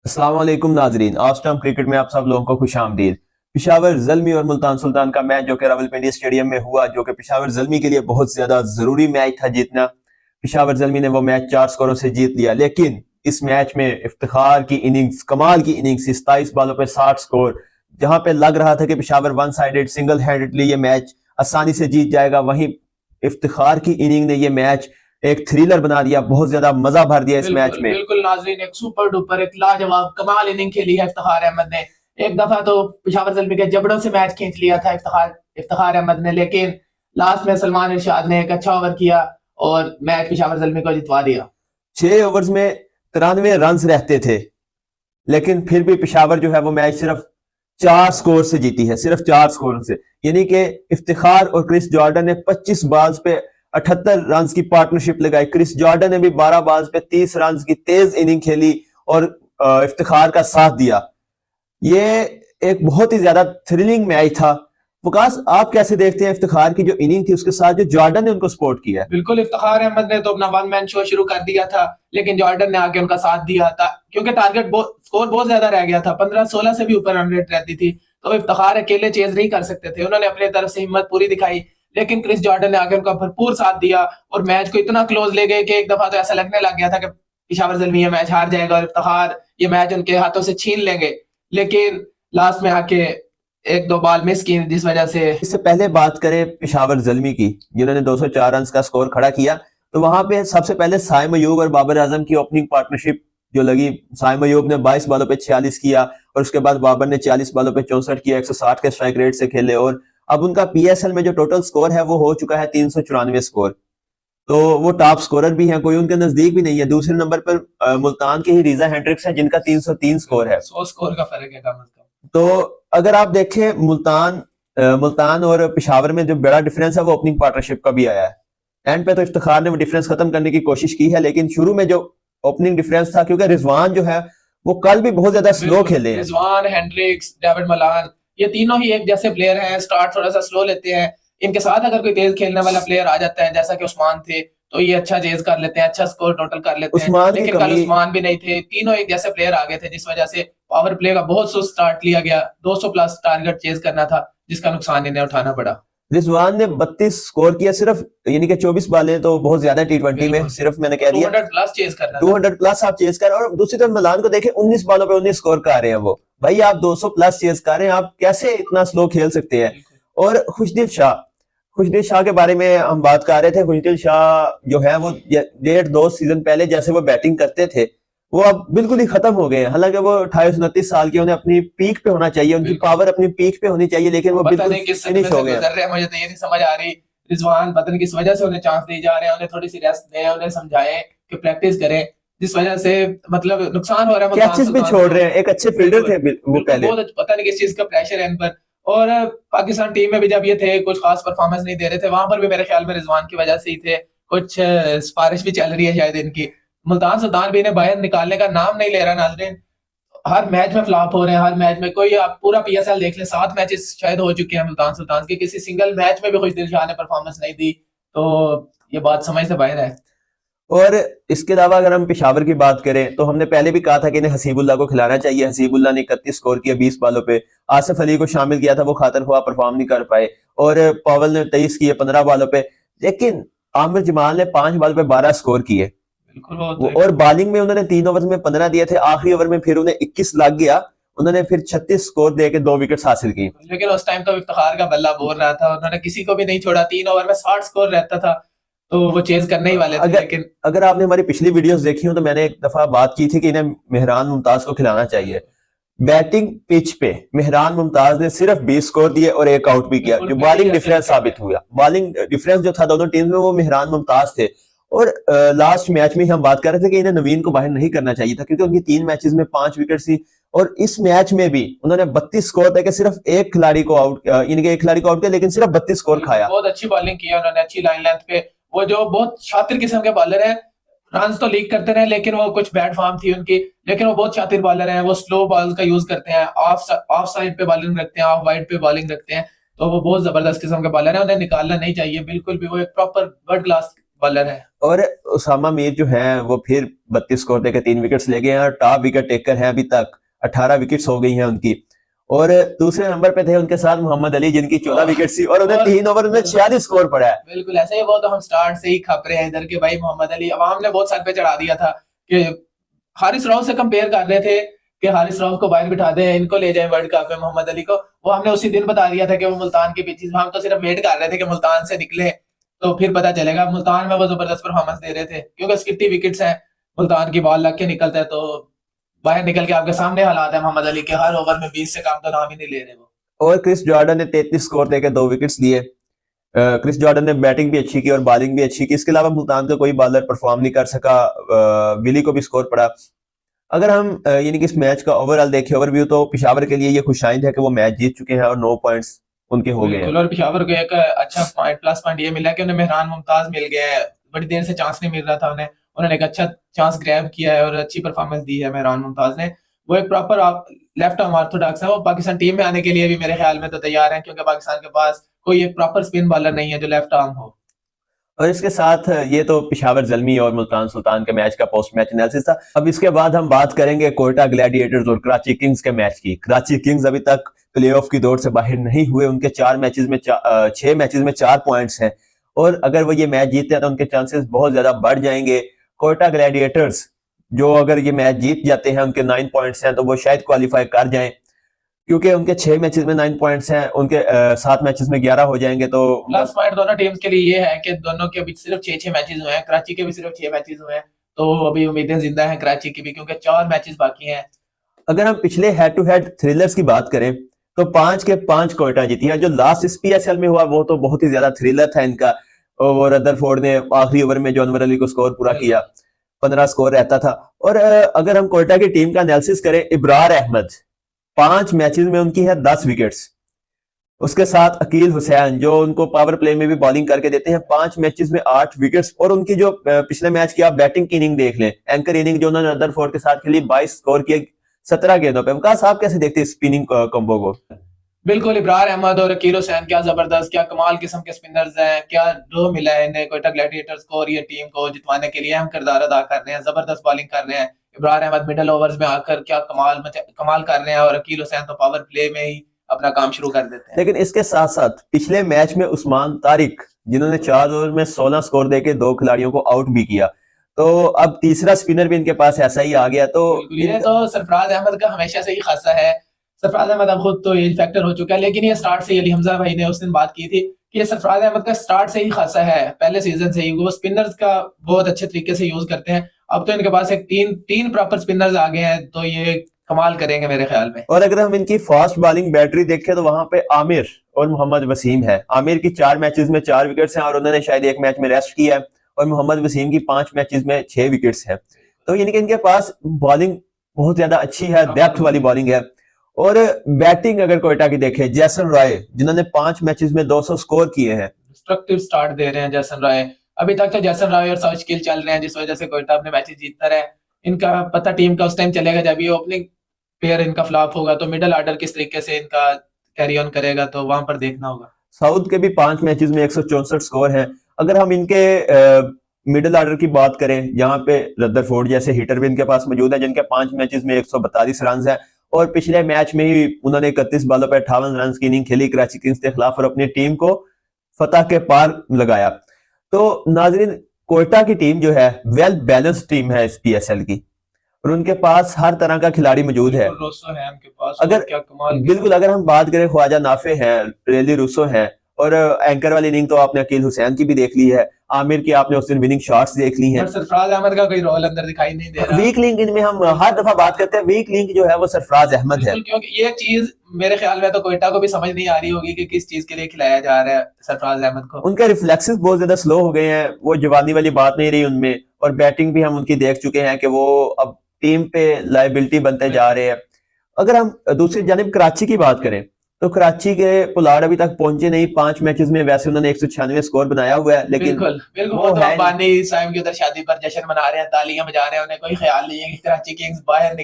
अस्सलाम वालेकुम नाजरीन, आज टाइम क्रिकेट में आप सब लोगों को खुश आमदीद। पिशावर जल्मी और मुल्तान सुल्तान का मैच जो कि रावलपिंडी स्टेडियम में हुआ, जो कि पिशावर जल्मी के लिए बहुत ज्यादा जरूरी मैच था जीतना। पिशावर जल्मी ने वो मैच 4 स्कोरों से जीत लिया, लेकिन इस मैच में इफ्तिखार की इनिंग्स, कमाल की इनिंग्स, 27 बालों पे 60 स्कोर, जहां पे लग रहा था कि Peshawar one sided single handedly ये मैच आसानी से जीत जाएगा, वहीं इफ्तिखार की इनिंग ने ये मैच एक थ्रिलर बना दिया, बहुत ज्यादा मजा भर दिया इस मैच बिल्कुल में। बिल्कुल नाजरीन, एक सुपर डुपर एक लाजवाब कमाल इनिंग खेली है इफ्तिखार अहमद ने। एक दफा तो पिशावर जल्मी के जबड़ों से मैच खींच लिया था इफ्तिखार अहमद ने, लेकिन लास्ट में सलमान इरशाद ने एक अच्छा ओवर किया और मैच पिशावर जल्मी को जितवा दिया। 6 ओवर्स में 93 रन रहते थे, लेकिन फिर भी पिशावर जो है वो मैच सिर्फ 4 स्कोर से जीती है, सिर्फ 4 स्कोर से। यानी कि इफ्तिखार और क्रिस जॉर्डन ने 25 बॉल्स पे 78 रन की पार्टनरशिप लगाई। क्रिस जॉर्डन ने भी 12 बॉल्स पे 30 रन की तेज इनिंग खेली और इफ्तिखार का साथ दिया। ये एक बहुत ही ज्यादा थ्रिलिंग मैच था। वकास, आप कैसे देखते हैं इफ्तिखार की जो इनिंग थी उसके साथ जो जॉर्डन ने उनको सपोर्ट किया है? बिल्कुल, इफ्तिखार अहमद ने तो अपना वन मैन शो शुरू कर दिया था, लेकिन जॉर्डन ने आके उनका साथ दिया था क्योंकि स्कोर बहुत ज्यादा रह गया था, 15-16 से भी ऊपर रन रेट रहती थी, तो इफ्तिखार अकेले चेज नहीं कर सकते थे। उन्होंने अपनी तरफ से हिम्मत पूरी दिखाई, लेकिन क्रिस जॉर्डन ने आगे उनका भरपूर साथ दिया और मैच को इतना क्लोज ले गए कि एक दफा तो ऐसा लगने लग गया था कि पिशावर जल्मी ये मैच हार जाएगा और इफ्तिखार ये मैच उनके हाथों से छीन लेंगे, लेकिन लास्ट में आके एक दो बॉल मिस की जिस वजह से। इससे पहले बात करें पेशावर जल्मी की, जिन्होंने 204 रन का स्कोर खड़ा किया, तो वहां पे सबसे पहले साइम अयूब और बाबर आजम की ओपनिंग पार्टनरशिप जो लगी। साइम अयूब ने 22 बालों पे 46 किया और उसके बाद बाबर ने 40 बालों पे 64 किया, 160 के स्ट्राइक रेट से खेले और अब उनका पीएसएल में जो टोटल स्कोर है वो हो चुका है 394 स्कोर। तो वो टॉप स्कोरर भी हैं, कोई उनके नजदीक भी नहीं है। दूसरे नंबर पर मुल्तान के ही रीजा हेंड्रिक्स है, जिनका 303 स्कोर है। 100 स्कोर का फर्क है कम से कम। तो अगर आप देखें मुल्तान और पिशावर में जो बड़ा डिफरेंस है वो ओपनिंग पार्टनरशिप का भी आया है। एंड पे तो इफ्तिखार ने वो डिफरेंस खत्म करने की कोशिश की है, लेकिन शुरू में जो ओपनिंग डिफरेंस था, क्योंकि रिजवान जो है वो कल भी बहुत ज्यादा स्लो खेले हैं। रिजवान, हेंड्रिक्स, डेविड मलान, ये तीनों ही एक जैसे प्लेयर हैं। स्टार्ट थोड़ा सा स्लो लेते हैं, इनके साथ अगर कोई तेज खेलने वाला प्लेयर आ जाता है जैसा कि उस्मान थे, तो ये अच्छा चेज कर लेते हैं, अच्छा स्कोर टोटल कर लेते हैं। उस्मान की लेकिन कल कमी, उस्मान भी नहीं थे, तीनों एक जैसे प्लेयर आ गए थे, जिस वजह से पावर प्ले का बहुत सुस्त स्टार्ट लिया गया। 200 प्लस टारगेट चेज करना था, जिसका नुकसान इन्हें उठाना पड़ा। रिजवान ने 32 स्कोर किया सिर्फ, यानी कि 24 बालें तो बहुत ज्यादा T20 में, सिर्फ मैंने कह दिया 200 प्लस चेज करना 200 प्लस आप चेज कर। और दूसरी तरफ मलान को देखें, 19 बालों पे 19 स्कोर कर रहे हैं वो। भाई आप 200 प्लस चेज कर रहे हैं, आप कैसे इतना स्लो खेल सकते हैं? और खुशदिल शाह के बारे में हम बात कर रहे थे। खुशदिल शाह जो है वो 1.5-2 सीजन पहले जैसे वो बैटिंग करते थे, वो अब बिल्कुल ही खत्म हो गए हैं। हालांकि वो 28-29 साल के, उन्हें अपनी पीक पे होना चाहिए, उनकी पावर अपनी पीक पे होनी चाहिए, लेकिन वो बिल्कुल फिनिश हो गए। मुझे तो ये नहीं समझ आ रही, रिजवान पता नहीं किस वजह से उन्हें चांस दिए जा रहे हैं, उन्हें थोड़ी सी रेस्ट दें, उन्हें समझाएं कि प्रैक्टिस करें, जिस वजह से मतलब नुकसान हो रहा है। कैचेस भी छोड़ रहे हैं, एक अच्छे फील्डर थे वो पहले। बहुत पता नहीं किस चीज का प्रेशर है इन पर। और पाकिस्तान टीम में भी जब ये थे, कुछ खास परफॉर्मेंस नहीं दे रहे थे, वहां पर भी मेरे ख्याल में रिजवान की वजह से ही थे। कुछ सिफारिश भी चल रही है शायद इनकी। मुल्तान सुल्तान भी इन्हें बाहर निकालने का नाम नहीं ले रहा नाजरीन। हर मैच में फ्लॉप हो रहे हैं, हर मैच में। कोई आप पूरा पीएसएल देख ले, 7 मैचेस शायद हो चुके हैं मुल्तान सुल्तान के, किसी सिंगल मैच में भी खुशदिल शाह ने परफॉर्मेंस नहीं दी, तो ये बात समझ से बाहर है। और इसके अलावा अगर हम पेशावर की बात करें, तो हमने पहले भी कहा था कि इन्हें हसीबुल्लाह को खिलाना चाहिए। हसीबुल्लाह ने 31 स्कोर किया 20 बालों पे। आसिफ अली को शामिल किया था, वो खातर हुआ परफॉर्म नहीं कर पाए। और पॉवल ने 23 किए 15 बालों पे, लेकिन आमिर जमाल ने 5 बाल पे 12 स्कोर किए। और बॉलिंग में उन्होंने 3 ओवर में 15 दिए थे, आखिरी ओवर में फिर उन्हें 21 लग गया, उन्होंने फिर 36 स्कोर देके 2 विकेट हासिल की। लेकिन उस टाइम तो इफ्तिखार का बल्ला बोल रहा था, उन्होंने किसी को भी नहीं छोड़ा। 3 ओवर में 60 स्कोर रहता था, तो वो चेज करने ही वाले थे। लेकिन अगर आपने हमारी पिछली वीडियोस देखी हो तो मैंने एक दफा बात की थी कि इन्हें मेहरान मुमताज को खिलाना चाहिए। बैटिंग पिच पे मेहरान मुमताज ने सिर्फ 20 स्कोर दिए और 1 आउट भी किया, जो बॉलिंग डिफरेंस साबित हुआ। बॉलिंग डिफरेंस जो था दोनों टीम में, वो मेहरान मुमताज थे। और लास्ट मैच में हम बात कर रहे थे कि इन्हें नवीन को बाहर नहीं करना चाहिए था, क्योंकि उनकी 3 मैचेस में 5 विकेट थी। और इस मैच में भी उन्होंने 32 स्कोर देके सिर्फ एक खिलाड़ी को आउट, यानी कि एक खिलाड़ी को आउट किया, लेकिन सिर्फ 32 स्कोर खाया। बहुत अच्छी बॉलिंग की उन्होंने, अच्छी लाइन लेंथ पे। वो जो बहुत शातिर किस्म के बॉलर हैं, रन तो लीक करते रहे, लेकिन वो कुछ बैड फॉर्म थी उनकी, लेकिन वो बहुत शातिर बॉलर हैं। वो स्लो बॉल का यूज करते हैं, ऑफ साइड पे बॉलिंग रखते हैं, ऑफ वाइड पे बॉलिंग रखते हैं, तो वो बहुत जबरदस्त किस्म के बॉलर हैं। उन्हें निकालना नहीं चाहिए बिल्कुल भी, वो एक प्रॉपर वर्ल्ड क्लास बॉलर है। और उसामा मीर जो है वो फिर 32 स्कोर देकर 3 विकेट्स ले गए हैं और टॉप विकेट टेकर हैं अभी तक, 18 विकेट्स हो गई हैं उनकी। और दूसरे नंबर पे थे उनके साथ मोहम्मद अली जिनकी 14 विकेट्स थी और उन्हें 3 ओवर में 46 स्कोर पड़ा है। बिल्कुल ऐसे ही, वो तो हम स्टार्ट से ही खप रहे हैं इधर के भाई मोहम्मद अली। अवाम ने बहुत सर पे चढ़ा दिया था कि हारिस राव से कंपेयर कर रहे थे कि हारिस राव को बाहर बिठा दें, इनको ले जाएं वर्ल्ड कप में मोहम्मद अली को। वो हमने उसी दिन बता दिया था कि वो मुल्तान के पिचेस में, हम तो सिर्फ वेट कर रहे थे कि मुल्तान से निकले तो फिर पता चलेगा। मुल्तान में वो जबरदस्त परफॉर्मेंस दे रहे थे क्योंकि स्किट्टी विकेट्स हैं, मुल्तान की बॉल लग के निकलता है तो बाहर निकल के आपके सामने हालात है मोहम्मद अली के, हर ओवर में 20 से कम तो नाम ही नहीं ले रहे वो। और क्रिस जॉर्डन ने 33 स्कोर देकर 2 विकेट्स लिए। क्रिस जॉर्डन ने बैटिंग भी अच्छी की और बॉलिंग भी अच्छी की। इसके अलावा मुल्तान का कोई बॉलर परफॉर्म नहीं कर सका। विली को भी स्कोर पड़ा। अगर हम यानी कि इस मैच का ओवरऑल देखें ओवरव्यू, तो पेशावर के लिए ये खुशाइंद है कि वो मैच जीत चुके हैं और 9 पॉइंट्स उनके हो गए हैं। और पेशावर को एक अच्छा प्लस पॉइंट ये मिला कि उन्हें मेहरान मुमताज मिल गया है। बड़ी देर से चांस नहीं मिल रहा था उन्हें, उन्होंने एक अच्छा चांस ग्रैब किया है और अच्छी परफॉर्मेंस दी है मेहरान मुमताज ने। वो एक प्रॉपर लेफ्ट आर्म ऑर्थोडॉक्स है, वो पाकिस्तान टीम में आने के लिए भी मेरे ख्याल में तो तैयार है क्योंकि पाकिस्तान के पास कोई एक प्रॉपर स्पिन बॉलर नहीं है जो लेफ्ट आर्म हो। और इसके साथ ये तो पेशावर ज़ल्मी और मुल्तान सुल्तान के मैच का पोस्ट मैच एनालिसिस था। अब इसके बाद हम बात करेंगे कोयटा ग्लैडिएटर्स और कराची किंग्स के मैच की। कराची किंग्स अभी तक प्लेऑफ की दौड़ से बाहर नहीं हुए। उनके 6 मैचेस में 4 पॉइंट्स हैं और अगर वो ये मैच जीतते हैं तो उनके चांसेस बहुत ज्यादा बढ़ जाएंगे। कोयटा ग्लैडिएटर्स जो अगर ये मैच जीत जाते हैं, उनके 9 पॉइंट्स हैं, तो वो शायद क्वालिफाई कर जाएं क्योंकि उनके 6 मैचेस में 9 पॉइंट्स हैं, उनके 7 मैचेस में 11 हो जाएंगे। तो प्लस पॉइंट दोनों टीम्स के लिए ये है कि दोनों के अभी सिर्फ 6 मैचेस हुए हैं, कराची के भी सिर्फ 6 मैचेस हुए हैं, तो अभी उम्मीदें जिंदा हैं कराची की भी क्योंकि 4 मैचेस बाकी हैं। अगर हम पिछले हेड टू हेड थ्रिलर्स की बात करें तो 5 के 5 कोयटा जीती है। जो लास्ट SPSL में हुआ वो तो बहुत ही ज्यादा थ्रिलर था इनका। और रदरफोर्ड ने आखिरी ओवर में जो अनवर अली को स्कोर पूरा किया, 15 स्कोर रहता था। और अगर हम कोयटा की टीम का एनालिसिस करें, इब्रार अहमद 5 मैचेस में उनकी है 10 विकेट्स। उसके साथ अकील हुसैन जो उनको पावर प्ले में भी बॉलिंग करके देते हैं, 5 मैचेस में 8 विकेट्स। और उनकी जो पिछले मैच की आप बैटिंग की इनिंग देख लें, एंकर इनिंग जो उन्होंने रदरफोर्ड के साथ खेली, 22 स्कोर किए 17 गेंदों पे। वकास आप कैसे देखते हैं स्पिनिंग कॉम्बो को? बिल्कुल, इब्रार अहमद और अकील हुसैन क्या जबरदस्त, क्या कमाल किस्म के स्पिनर्स हैं, क्या ड्रो मिला है इन्हें कोयटा ग्लैडिएटर्स को और ये टीम को जितवाने के लिए अहम किरदार अदा कर रहे हैं, जबरदस्त बॉलिंग कर रहे हैं। इब्रार अहमद मिडिल ओवर्स में आकर क्या कमाल कर रहे हैं और अकील हुसैन तो पावर प्ले में ही अपना काम शुरू कर देते हैं। लेकिन इसके साथ साथ पिछले मैच में उस्मान तारिक जिन्होंने 4 ओवर में 16 स्कोर देके 2 खिलाड़ियों को आउट भी किया, तो अब तीसरा स्पिनर भी इनके पास ऐसा ही आ गया। तो ये तो सरफराज अहमद का हमेशा से ही खासा है। सरफराज अहमद अब खुद तो एज फैक्टर हो चुका है, लेकिन ये स्टार्ट से, अली हमजा भाई ने उस दिन बात की थी कि ये सरफराज अहमद का स्टार्ट से ही खासा है, पहले सीजन से ही वो स्पिनर्स का बहुत अच्छे तरीके से यूज करते हैं। अब तो इनके पास एक तीन प्रॉपर स्पिनर्स आ गए हैं, तो ये कमाल करेंगे मेरे ख्याल में। और अगर हम इनकी फास्ट बॉलिंग बैटरी देखें तो वहां पे आमिर और मोहम्मद वसीम है। आमिर की 4 मैचेस में 4 विकेट्स हैं और उन्होंने शायद 1 मैच में रेस्ट किया है। और मोहम्मद वसीम की 5 मैचेस में 6 विकेट्स हैं। तो यानी कि इनके पास बॉलिंग बहुत ज्यादा अच्छी है, डेप्थ वाली बॉलिंग है। और बैटिंग अगर कोयटा की देखें, जैसन रॉय जिन्होंने 5 मैचेस में 200 स्कोर किए हैं, डिस्ट्रक्टिव स्टार्ट दे रहे हैं जैसन रॉय। अभी तक तो जैसन रॉय और सर्च किल चल रहे हैं जिस वजह से कोयटा अपने मैचेस जीतता रहे। इनका पता टीम का उस टाइम चलेगा जब ये ओपनिंग पेयर इनका फ्लॉप होगा, तो मिडिल ऑर्डर किस तरीके से इनका कैरी ऑन करेगा, तो वहां पर देखना होगा। साउथ के भी 5 मैचेस में 164 स्कोर हैं। अगर हम इनके मिडिल ऑर्डर की बात करें, यहाँ पे रदरफोर्ड जैसे हिटर भी इनके पास मौजूद है जिनके 5 मैचेस में 142 रन है। और पिछले मैच में ही उन्होंने 31 बॉलों पर 58 रन की इनिंग खेली कराची किंग्स के खिलाफ और अपनी टीम को फतह के पार लगाया। तो नाजरीन, कोयटा की टीम जो है वेल बैलेंस्ड टीम है SPSL की और उनके पास हर तरह का खिलाड़ी मौजूद है। रूसो है उनके पास, अगर क्या कमाल बिल्कुल अगर हम बात करें, ख्वाजा नाफे हैं, रेली रूसो हैं और एंकर वाली इनिंग तो आपने अकील हुसैन की भी देख ली है, आमिर की आपने उस दिन विनिंग शॉट्स देख ली हैं। सरफराज अहमद का कोई रोल अंदर दिखाई नहीं दे रहा। वीक लिंक इनमें हम हर दफा बात करते हैं, वीक लिंक जो है वो सरफराज अहमद है। क्योंकि ये चीज मेरे ख्याल में तो कोयटा को भी समझ नहीं आ रही होगी कि किस चीज के लिए खिलाया जा रहा है सरफराज अहमद को। उनके रिफ्लेक्सेस बहुत ज्यादा स्लो हो गए हैं, वो जवानी वाली बात नहीं रही उनमें। और बैटिंग भी हम उनकी देख चुके हैं कि वो अब टीम पे लायबिलिटी बनते जा रहे हैं। अगर हम दूसरी जानिब कराची की बात करें तो कराची के पुलाड़ अभी तक पहुंचे नहीं। 5 मैचेस में वैसे उन्होंने 196 स्कोर बनाया हुआ है, लेकिन बिल्कुल वो तो अंबानी साहब की उधर शादी पर जश्न मना रहे हैं, तालियां बजा रहे हैं, उन्हें कोई ख्याल नहीं है कि कराची किंग्स बाहर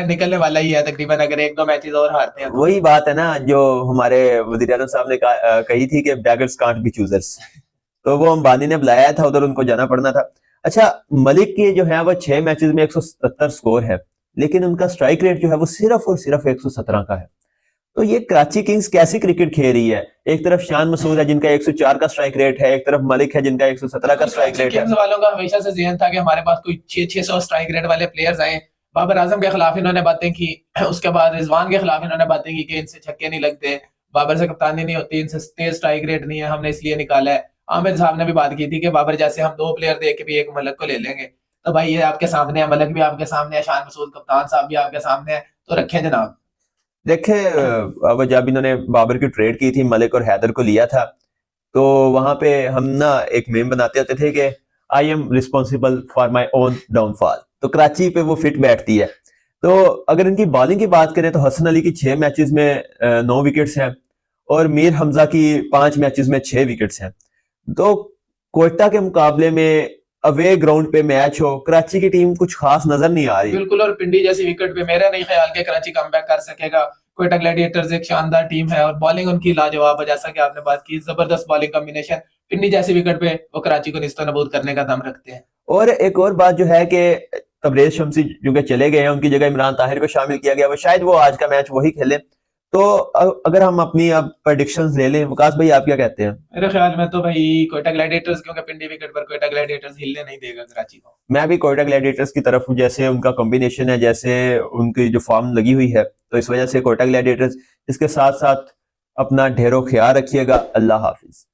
निकलने वाला ही है तकरीबन, अगर 1-2 मैचेस और हारते हैं। वही बात है ना जो हमारे वज़ीर आज़म साहब ने कही थी कि बेगर्स कांट बी चूजर्स। तो वो अंबानी ने बुलाया था, उधर उनको जाना पड़ना था। अच्छा, मलिक के जो है वो 6 मैचेस में 177 स्कोर है, लेकिन उनका स्ट्राइक रेट जो है वो सिर्फ और सिर्फ 117 का है। तो ये कराची किंग्स कैसी क्रिकेट खेल रही है? एक तरफ शान मसूद है जिनका 104 का स्ट्राइक रेट है, एक तरफ मलिक है जिनका 117 का स्ट्राइक रेट है। किंग्स वालों का हमेशा से ज़हन था कि हमारे पास कोई 600 स्ट्राइक रेट वाले प्लेयर्स आए। बाबर आजम के खिलाफ इन्होंने बातें की, उसके बाद रिजवान के खिलाफ इन्होंने बातें की कि इनसे छक्के नहीं लगते, बाबर से कप्तानी नहीं होती, इनसे तेज स्ट्राइक रेट नहीं है, हमने इसलिए निकाला है। आमिर साहब ने भी बात की थी कि बाबर जैसे हम 2 प्लेयर दे के भी एक मलक को ले लेंगे। तो भाई ये आपके सामने है, मलक भी आपके सामने है, शान मसूद कप्तान साहब भी आपके सामने है, तो रखें जनाब। देखे, अब जब इन्होंने बाबर की ट्रेड की थी, मलिक और हैदर को लिया था, तो वहां पे हम ना एक मेम बनाते होते थे कि I am responsible for my own downfall. तो कराची पे वो फिट बैठती है। तो अगर इनकी बॉलिंग की बात करें तो हसन अली की 6 मैचेस में 9 विकेट्स हैं और मीर हमजा की 5 मैचेस में 6 विकेट्स हैं। तो कोयटा के मुकाबले में अवे ग्राउंड पे मैच हो, कराची की टीम कुछ खास नजर नहीं आ रही। बिल्कुल, और पिंडी जैसी विकेट पे मेरा नहीं ख्याल कि कराची कमबैक कर सकेगा। कोयटा ग्लैडिएटर्स एक शानदार टीम है और बॉलिंग उनकी लाजवाब है, जैसा कि आपने बात की, जबरदस्त बॉलिंग कॉम्बिनेशन। पिंडी जैसी विकेट पे वो कराची को निस्तो नाबूद करने का दम रखते हैं। और एक और बात जो है कि तबरेज शम्सी जो कि चले गए हैं, उनकी जगह इमरान ताहिर को शामिल किया गया, वो शायद वो आज का मैच वही खेले। तो अगर हम अपनी अब प्रेडिक्शंस ले लें, वकास भाई आप क्या कहते हैं? मेरे ख्याल में तो भाई कोयटा ग्लैडिएटर्स, क्योंकि पिंडी विकेट पर कोयटा ग्लैडिएटर्स हिलने नहीं देगा कराची को। मैं भी कोयटा ग्लैडिएटर्स की तरफ हूं, जैसे उनका कॉम्बिनेशन है, जैसे उनकी जो फॉर्म लगी हुई है, तो इस वजह से कोयटा ग्लैडिएटर्स। इसके साथ साथ अपना ढेरों ख्याल रखिएगा। अल्लाह हाफिज।